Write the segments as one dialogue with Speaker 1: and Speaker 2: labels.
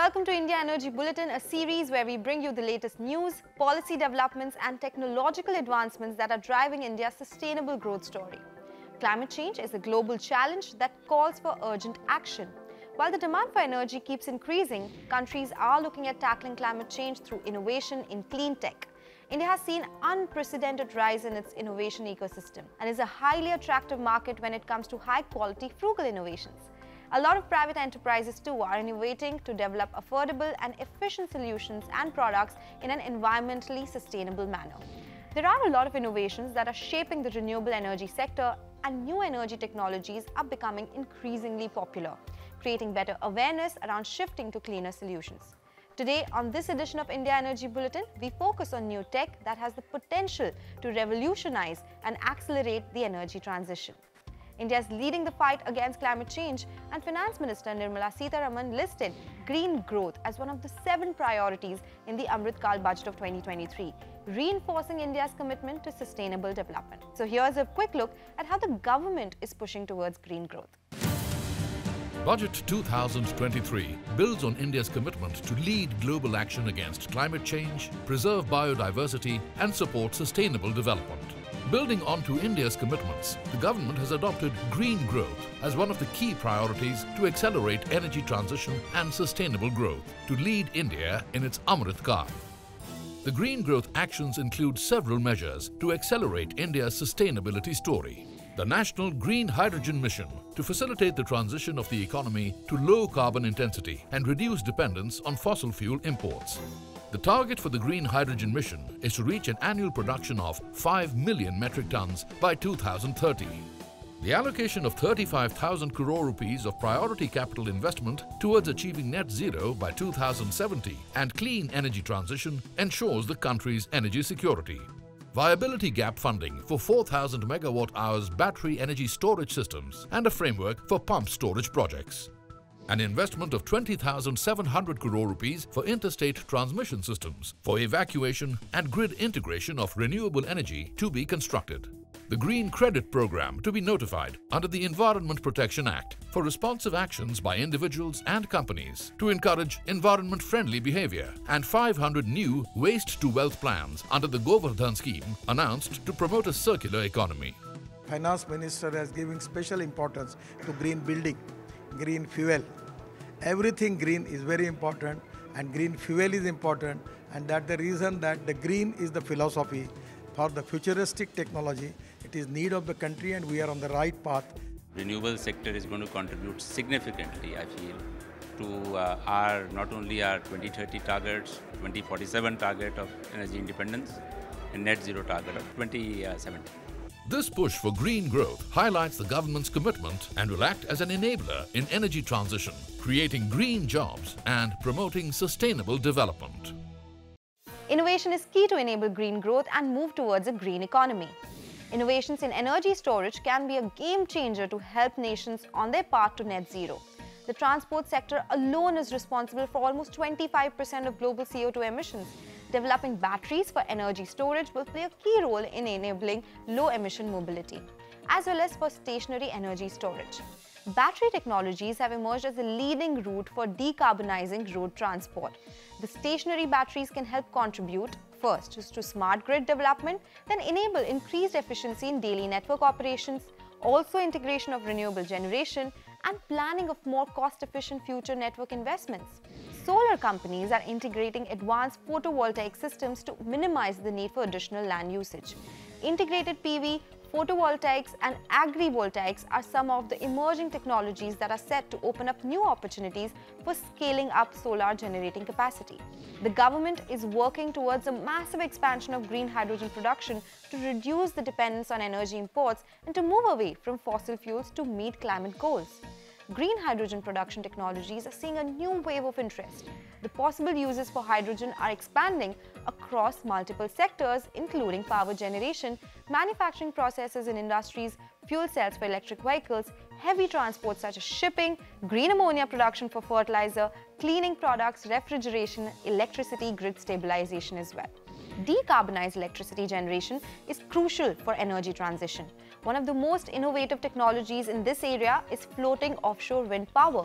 Speaker 1: welcome to India Energy Bulletin, a series where we bring you the latest news, policy developments and technological advancements that are driving India's sustainable growth story. Climate change is a global challenge that calls for urgent action. While the demand for energy keeps increasing, countries are looking at tackling climate change through innovation in clean tech. India has seen unprecedented rise in its innovation ecosystem and is a highly attractive market when it comes to high-quality, frugal innovations. A lot of private enterprises too are innovating to develop affordable and efficient solutions and products in an environmentally sustainable manner. There are a lot of innovations that are shaping the renewable energy sector, and new energy technologies are becoming increasingly popular, creating better awareness around shifting to cleaner solutions. Today, on this edition of India Energy Bulletin, we focus on new tech that has the potential to revolutionize and accelerate the energy transition. India is leading the fight against climate change, and Finance Minister Nirmala Sitharaman listed green growth as one of the 7 priorities in the Amrit Kal budget of 2023, reinforcing India's commitment to sustainable development. So here's a quick look at how the government is pushing towards green growth.
Speaker 2: Budget 2023 builds on India's commitment to lead global action against climate change, preserve biodiversity and support sustainable development. Building on to India's commitments, the government has adopted green growth as one of the key priorities to accelerate energy transition and sustainable growth to lead India in its Amrit Kal. The green growth actions include several measures to accelerate India's sustainability story. The National Green Hydrogen Mission to facilitate the transition of the economy to low carbon intensity and reduce dependence on fossil fuel imports. The target for the Green Hydrogen Mission is to reach an annual production of 5 million metric tons by 2030. The allocation of 35,000 crore rupees of priority capital investment towards achieving net zero by 2070 and clean energy transition ensures the country's energy security. Viability gap funding for 4,000 megawatt-hours battery energy storage systems and a framework for pump storage projects. An investment of 20,700 crore rupees for interstate transmission systems for evacuation and grid integration of renewable energy to be constructed. The Green Credit Program to be notified under the Environment Protection Act for responsive actions by individuals and companies to encourage environment-friendly behavior, and 500 new waste-to-wealth plans under the Govardhan scheme announced to promote a circular economy.
Speaker 3: Finance Minister has given special importance to green building, green fuel. Everything green is very important, and green fuel is important, and that's the reason that the green is the philosophy for the futuristic technology. It is need of the country and we are on the right path.
Speaker 4: Renewable sector is going to contribute significantly, I feel, to our not only our 2030 targets, 2047 target of energy independence and net zero target of 2070.
Speaker 2: This push for green growth highlights the government's commitment and will act as an enabler in energy transition, creating green jobs and promoting sustainable development.
Speaker 1: Innovation is key to enable green growth and move towards a green economy. Innovations in energy storage can be a game changer to help nations on their path to net zero. The transport sector alone is responsible for almost 25% of global CO2 emissions. Developing batteries for energy storage will play a key role in enabling low-emission mobility, as well as for stationary energy storage. Battery technologies have emerged as a leading route for decarbonizing road transport. The stationary batteries can help contribute first to smart grid development, then enable increased efficiency in daily network operations, also integration of renewable generation, and planning of more cost-efficient future network investments. Solar companies are integrating advanced photovoltaic systems to minimize the need for additional land usage. Integrated PV, photovoltaics and agrivoltaics are some of the emerging technologies that are set to open up new opportunities for scaling up solar generating capacity. The government is working towards a massive expansion of green hydrogen production to reduce the dependence on energy imports and to move away from fossil fuels to meet climate goals. Green hydrogen production technologies are seeing a new wave of interest. The possible uses for hydrogen are expanding across multiple sectors, including power generation, manufacturing processes in industries, fuel cells for electric vehicles, heavy transport such as shipping, green ammonia production for fertilizer, cleaning products, refrigeration, electricity, grid stabilization as well. Decarbonized electricity generation is crucial for energy transition. One of the most innovative technologies in this area is floating offshore wind power.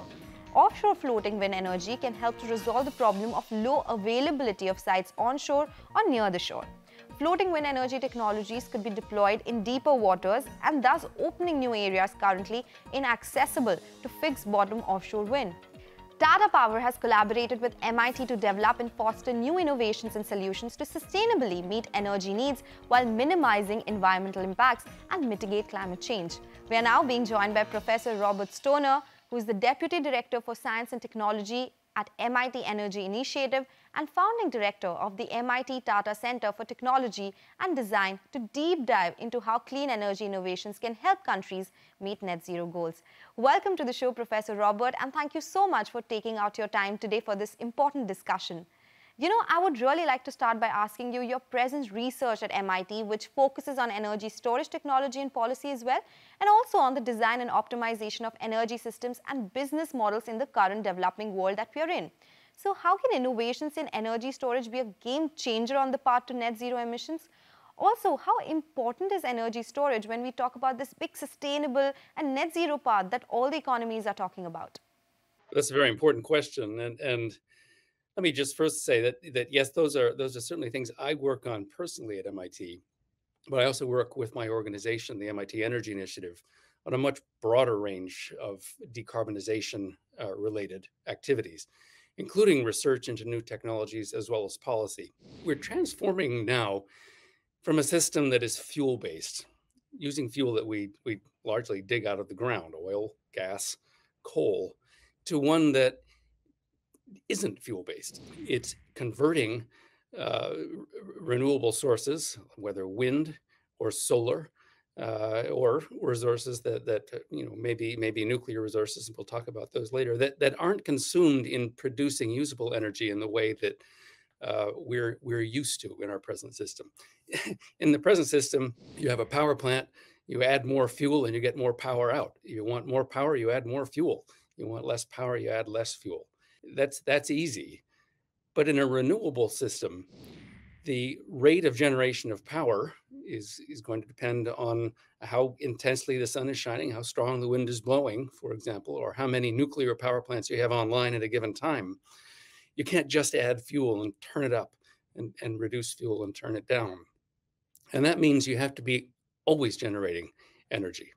Speaker 1: Offshore floating wind energy can help to resolve the problem of low availability of sites onshore or near the shore. Floating wind energy technologies could be deployed in deeper waters and thus opening new areas currently inaccessible to fixed bottom offshore wind. Tata Power has collaborated with MIT to develop and foster new innovations and solutions to sustainably meet energy needs while minimizing environmental impacts and mitigate climate change. We are now being joined by Professor Robert Stoner, who is the Deputy Director for Science and Technology at MIT Energy Initiative and founding director of the MIT Tata Center for Technology and Design, to deep dive into how clean energy innovations can help countries meet net zero goals. Welcome to the show, Professor Robert, and thank you so much for taking out your time today for this important discussion. You know, I would really like to start by asking you your present research at MIT, which focuses on energy storage technology and policy as well, and also on the design and optimization of energy systems and business models in the current developing world that we are in. So how can innovations in energy storage be a game changer on the path to net zero emissions? Also, how important is energy storage when we talk about this big sustainable and net zero path that all the economies are talking about?
Speaker 5: That's a very important question, and let me just first say that yes, those are certainly things I work on personally at MIT, but I also work with my organization, the MIT Energy Initiative, on a much broader range of decarbonization related activities, including research into new technologies as well as policy. We're transforming now from a system that is fuel-based, using fuel that we largely dig out of the ground, oil, gas, coal, to one that isn't fuel-based. It's converting renewable sources, whether wind or solar, or resources that maybe nuclear resources, and we'll talk about those later, that aren't consumed in producing usable energy in the way that we're used to in our present system. In the present system, you have a power plant, you add more fuel and you get more power out. You want more power, you add more fuel. You want less power, you add less fuel. That's easy. But in a renewable system, the rate of generation of power is going to depend on how intensely the sun is shining, how strong the wind is blowing, for example, or how many nuclear power plants you have online at a given time. You can't just add fuel and turn it up and reduce fuel and turn it down. And that means you have to be always generating energy.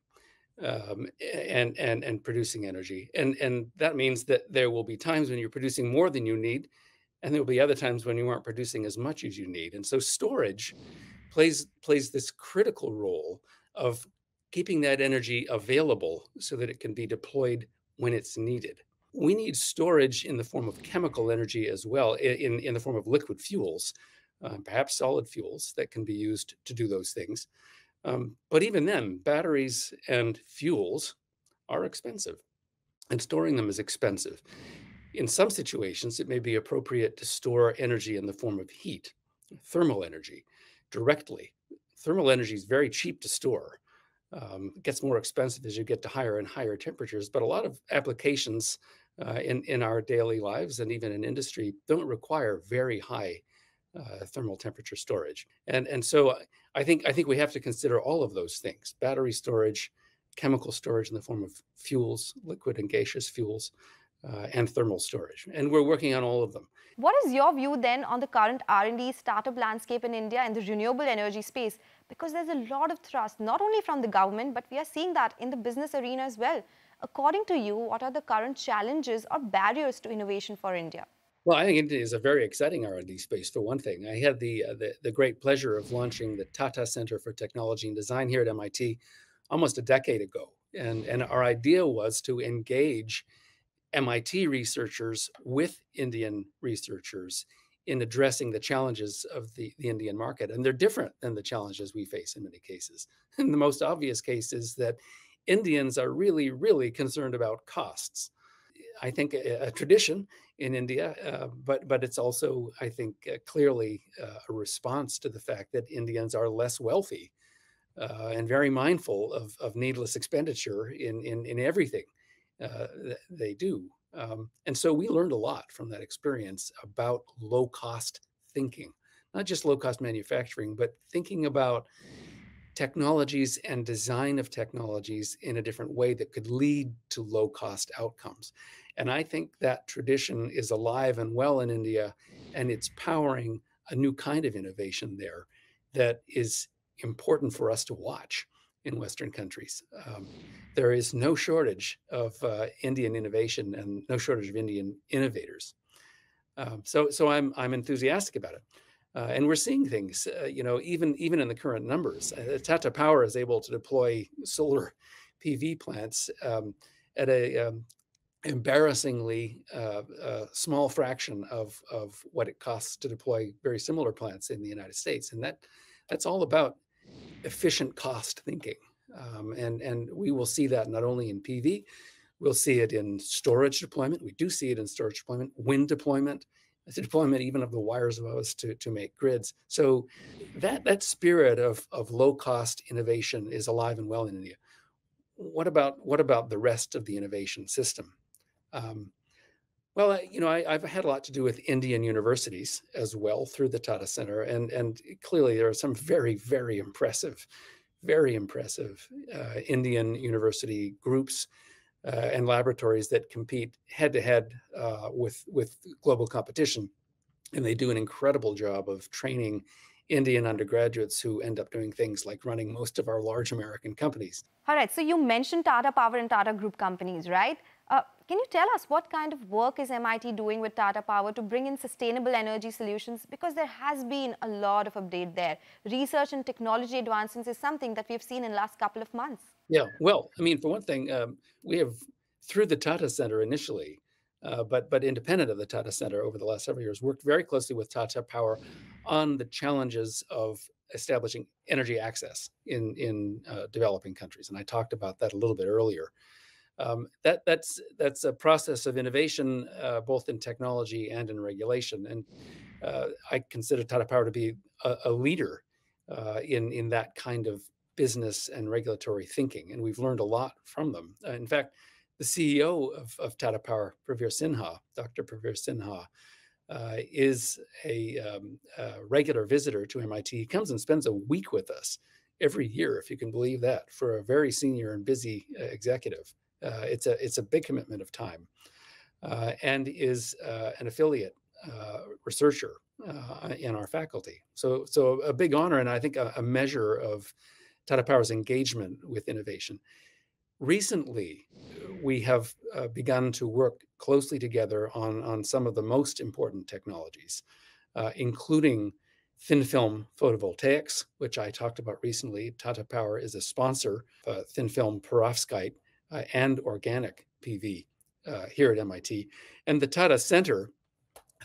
Speaker 5: And producing energy. And that means that there will be times when you're producing more than you need, and there will be other times when you aren't producing as much as you need. And so storage plays this critical role of keeping that energy available so that it can be deployed when it's needed. We need storage in the form of chemical energy as well, in the form of liquid fuels, perhaps solid fuels that can be used to do those things. But even then, batteries and fuels are expensive, and storing them is expensive. In some situations, it may be appropriate to store energy in the form of heat, thermal energy, directly. Thermal energy is very cheap to store. It gets more expensive as you get to higher and higher temperatures, but a lot of applications in our daily lives and even in industry don't require very high thermal temperature storage. And so I think we have to consider all of those things: battery storage, chemical storage in the form of fuels, liquid and gaseous fuels, and thermal storage. And we're working on all of them.
Speaker 1: What is your view then on the current R&D startup landscape in India in the renewable energy space? Because there's a lot of thrust, not only from the government, but we are seeing that in the business arena as well. According to you, what are the current challenges or barriers to innovation for India?
Speaker 5: Well, I think India is a very exciting R&D space, for one thing. I had the great pleasure of launching the Tata Center for Technology and Design here at MIT almost a decade ago. And our idea was to engage MIT researchers with Indian researchers in addressing the challenges of the Indian market. And they're different than the challenges we face in many cases. And the most obvious case is that Indians are really, really concerned about costs. I think a tradition in India, but it's also, I think, clearly a response to the fact that Indians are less wealthy and very mindful of needless expenditure in everything they do. And so we learned a lot from that experience about low-cost thinking, not just low-cost manufacturing, but thinking about technologies and design of technologies in a different way that could lead to low-cost outcomes. And I think that tradition is alive and well in India, and it's powering a new kind of innovation there that is important for us to watch in Western countries. There is no shortage of Indian innovation and no shortage of Indian innovators. So I'm enthusiastic about it. And we're seeing things, even in the current numbers. Tata Power is able to deploy solar PV plants at a embarrassingly small fraction of what it costs to deploy very similar plants in the United States, and that's all about efficient cost thinking. And we will see that not only in PV, we'll see it in storage deployment. We do see it in storage deployment, wind deployment. It's a deployment even of the wires of us to make grids. So that spirit of low cost innovation is alive and well in India. What about the rest of the innovation system? Well, I've had a lot to do with Indian universities as well through the Tata Center, and clearly there are some very, very impressive Indian university groups and laboratories that compete head to head with global competition, and they do an incredible job of training Indian undergraduates who end up doing things like running most of our large American companies.
Speaker 1: All right, so you mentioned Tata Power and Tata Group companies, right? Can you tell us what kind of work is MIT doing with Tata Power to bring in sustainable energy solutions? Because there has been a lot of update there. Research and technology advancements is something that we've seen in the last couple of months.
Speaker 5: Yeah, well, I mean, for one thing, we have, through the Tata Center initially, but independent of the Tata Center over the last several years, worked very closely with Tata Power on the challenges of establishing energy access in developing countries. And I talked about that a little bit earlier. That's a process of innovation, both in technology and in regulation. And I consider Tata Power to be a leader in that kind of business and regulatory thinking. And we've learned a lot from them. In fact, the CEO of Tata Power, Pravir Sinha, Dr. Pravir Sinha, is a regular visitor to MIT. He comes and spends a week with us every year, if you can believe that, for a very senior and busy executive. It's a big commitment of time, and is an affiliate researcher in our faculty. So a big honor, and I think a measure of Tata Power's engagement with innovation. Recently, we have begun to work closely together on some of the most important technologies, including thin film photovoltaics, which I talked about recently. Tata Power is a sponsor of thin film perovskite and organic PV here at MIT. And the Tata Center,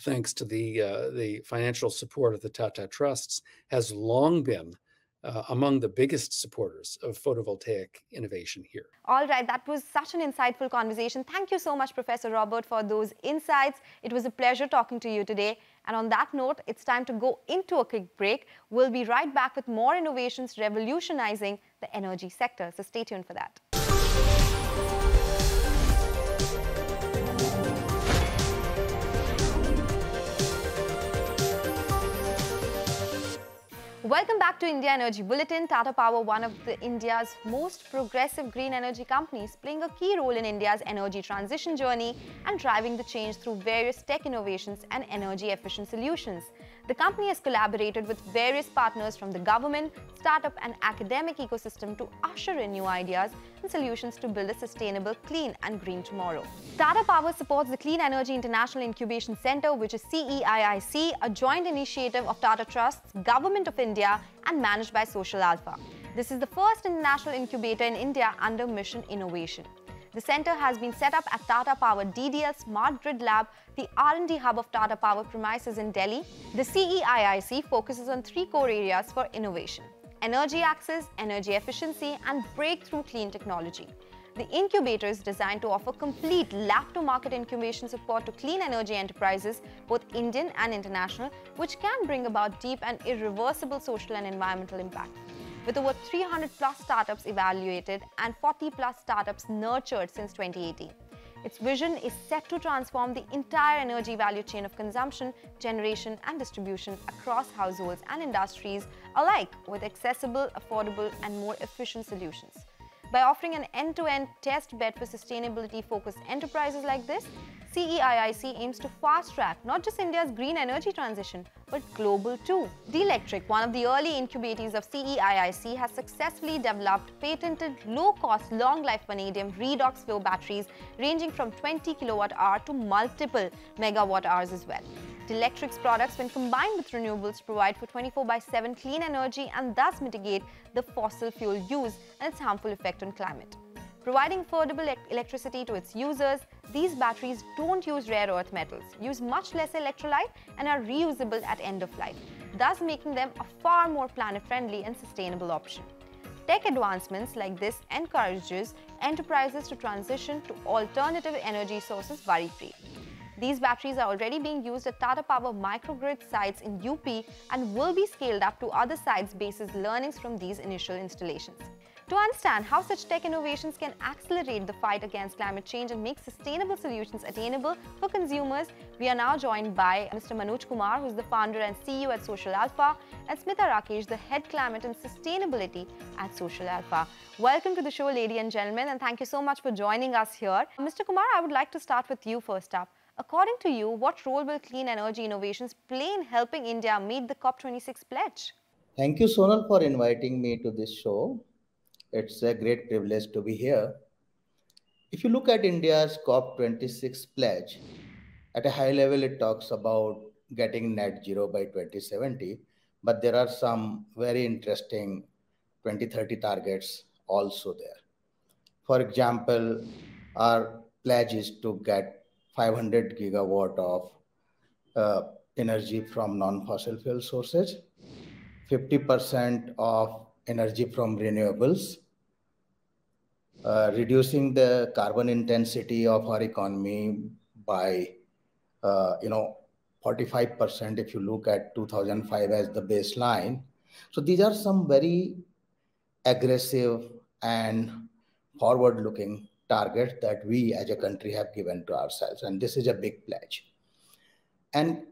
Speaker 5: thanks to the financial support of the Tata Trusts, has long been among the biggest supporters of photovoltaic innovation here.
Speaker 1: All right, that was such an insightful conversation. Thank you so much, Professor Robert, for those insights. It was a pleasure talking to you today. And on that note, it's time to go into a quick break. We'll be right back with more innovations revolutionizing the energy sector. So stay tuned for that. Welcome back to India Energy Bulletin. Tata Power, one of India's most progressive green energy companies, playing a key role in India's energy transition journey and driving the change through various tech innovations and energy efficient solutions. The company has collaborated with various partners from the government, startup and academic ecosystem to usher in new ideas and solutions to build a sustainable, clean and green tomorrow. Tata Power supports the Clean Energy International Incubation Center, which is CEIIC, a joint initiative of Tata Trusts, Government of India and managed by Social Alpha. This is the first international incubator in India under Mission Innovation. The center has been set up at Tata Power DDL Smart Grid Lab, the R&D hub of Tata Power premises in Delhi. The CEIIC focuses on three core areas for innovation: energy access, energy efficiency, and breakthrough clean technology. The incubator is designed to offer complete lab-to-market incubation support to clean energy enterprises, both Indian and international, which can bring about deep and irreversible social and environmental impact. With over 300 plus startups evaluated and 40 plus startups nurtured since 2018. Its vision is set to transform the entire energy value chain of consumption, generation and distribution across households and industries alike with accessible, affordable and more efficient solutions. By offering an end-to-end test bed for sustainability-focused enterprises like this, CEIIC aims to fast-track not just India's green energy transition, but global too. D-Electric, one of the early incubatees of CEIIC, has successfully developed patented low-cost, long-life vanadium redox flow batteries ranging from 20 kilowatt-hour to multiple megawatt-hours as well. D-Electric's products, when combined with renewables, provide for 24/7 clean energy and thus mitigate the fossil fuel use and its harmful effect on climate. Providing affordable electricity to its users, these batteries don't use rare earth metals, use much less electrolyte, and are reusable at end of life, thus making them a far more planet-friendly and sustainable option. Tech advancements like this encourages enterprises to transition to alternative energy sources worry-free. These batteries are already being used at Tata Power microgrid sites in UP and will be scaled up to other sites based on learnings from these initial installations. To understand how such tech innovations can accelerate the fight against climate change and make sustainable solutions attainable for consumers, we are now joined by Mr. Manoj Kumar, who is the founder and CEO at Social Alpha, and Smita Rakesh, the head climate and sustainability at Social Alpha. Welcome to the show, ladies and gentlemen, and thank you so much for joining us here. Mr. Kumar, I would like to start with you first up. According to you, what role will clean energy innovations play in helping India meet the COP26 pledge?
Speaker 6: Thank you, Sonal, for inviting me to this show. It's a great privilege to be here. If you look at India's COP26 pledge, at a high level, it talks about getting net zero by 2070, but there are some very interesting 2030 targets also there. For example, our pledge is to get 500 gigawatt of energy from non-fossil fuel sources, 50% of energy from renewables, reducing the carbon intensity of our economy by 45% if you look at 2005 as the baseline. So these are some very aggressive and forward-looking targets that we as a country have given to ourselves, and this is a big pledge. And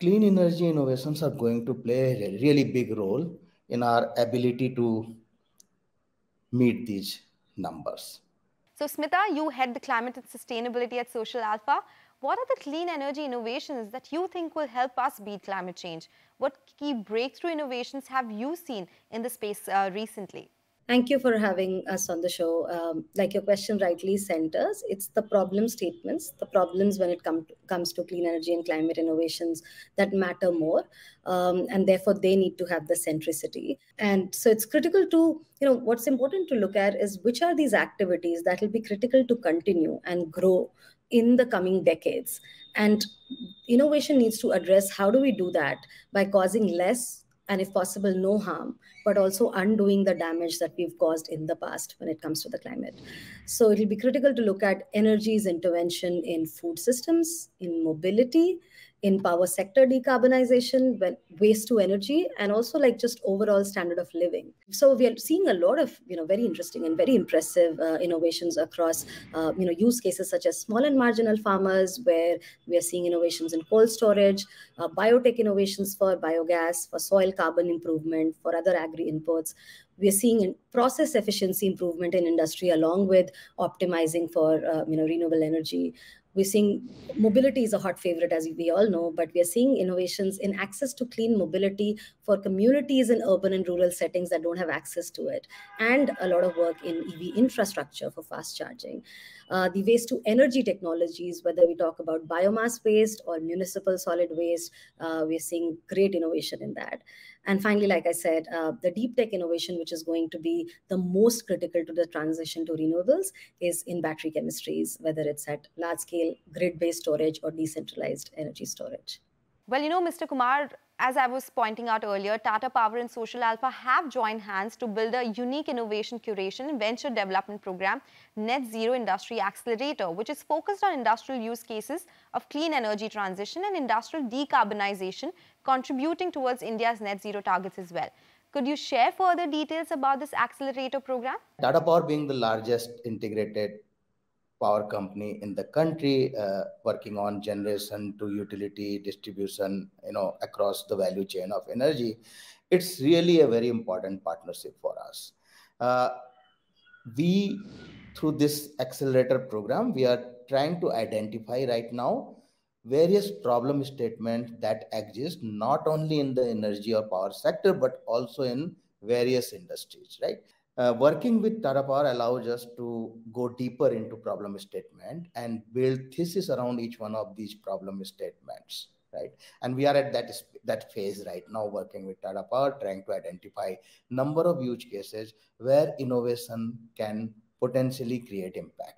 Speaker 6: clean energy innovations are going to play a really big role in our ability to meet these numbers.
Speaker 1: So Smita, you head the climate and sustainability at Social Alpha. What are the clean energy innovations that you think will help us beat climate change? What key breakthrough innovations have you seen in the space recently?
Speaker 7: Thank you for having us on the show. Like your question rightly centers, it's the problem statements, the problems when it comes to clean energy and climate innovations that matter more. And therefore, they need to have the centricity. And so it's critical to, what's important to look at is which are these activities that will be critical to continue and grow in the coming decades. And innovation needs to address how do we do that by causing less and if possible, no harm, but also undoing the damage that we've caused in the past when it comes to the climate. So it'll be critical to look at energy's intervention in food systems, in mobility, in power sector decarbonization, waste to energy, and also like just overall standard of living. So we are seeing a lot of very interesting and very impressive innovations across use cases such as small and marginal farmers, where we are seeing innovations in cold storage, biotech innovations for biogas, for soil carbon improvement, for other agri inputs. We are seeing process efficiency improvement in industry along with optimizing for renewable energy. We're seeing mobility is a hot favorite, as we all know, but we are seeing innovations in access to clean mobility for communities in urban and rural settings that don't have access to it, and a lot of work in EV infrastructure for fast charging. The waste to energy technologies, whether we talk about biomass waste or municipal solid waste, we're seeing great innovation in that. And finally, like I said, the deep tech innovation, which is going to be the most critical to the transition to renewables, is in battery chemistries, whether it's at large scale grid-based storage or decentralized energy storage.
Speaker 1: Well, Mr. Kumar, as I was pointing out earlier, Tata Power and Social Alpha have joined hands to build a unique innovation curation and venture development program, Net Zero Industry Accelerator, which is focused on industrial use cases of clean energy transition and industrial decarbonization, contributing towards India's net zero targets as well. Could you share further details about this accelerator program?
Speaker 6: Tata Power being the largest integrated power company in the country, working on generation to utility distribution, across the value chain of energy, it's really a very important partnership for us. We, through this accelerator program, we are trying to identify right now various problem statements that exist not only in the energy or power sector, but also in various industries, right? Working with Tata Power allows us to go deeper into problem statement and build thesis around each one of these problem statements, right? And we are at that phase right now, working with Tata Power, trying to identify number of use cases where innovation can potentially create impact.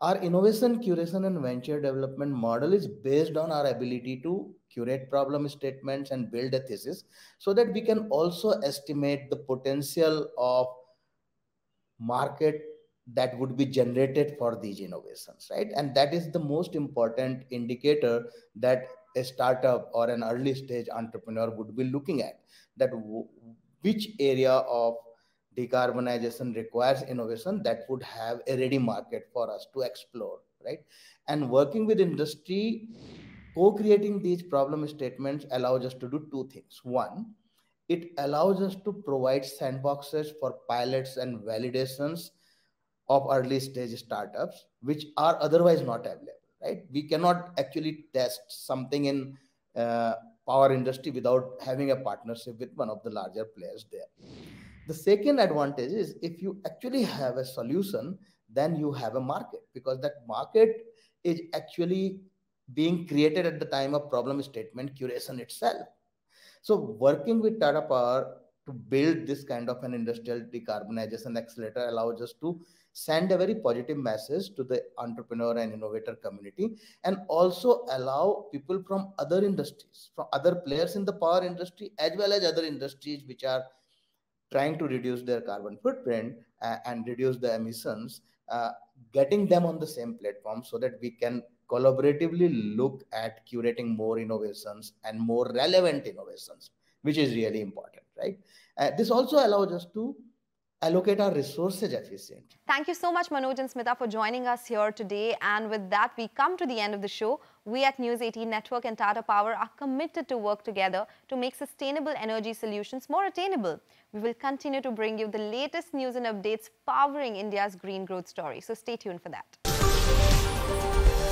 Speaker 6: Our innovation, curation, and venture development model is based on our ability to curate problem statements and build a thesis so that we can also estimate the potential of market that would be generated for these innovations, right? And that is the most important indicator that a startup or an early stage entrepreneur would be looking at, that which area of decarbonization requires innovation that would have a ready market for us to explore, right? And working with industry, co-creating these problem statements allows us to do two things. One, it allows us to provide sandboxes for pilots and validations of early stage startups, which are otherwise not available, right? We cannot actually test something in uh, power industry without having a partnership with one of the larger players there. The second advantage is if you actually have a solution, then you have a market, because that market is actually being created at the time of problem statement curation itself. So working with Tata Power to build this kind of an industrial decarbonization accelerator allows us to send a very positive message to the entrepreneur and innovator community, and also allow people from other industries, from other players in the power industry, as well as other industries which are trying to reduce their carbon footprint and reduce the emissions, uh, getting them on the same platform so that we can collaboratively look at curating more innovations and more relevant innovations, which is really important, right? This also allows us to allocate our resources efficiently.
Speaker 1: Thank you so much, Manoj and Smita, for joining us here today. And with that, we come to the end of the show. We at News 18 Network and Tata Power are committed to work together to make sustainable energy solutions more attainable. We will continue to bring you the latest news and updates powering India's green growth story. So stay tuned for that.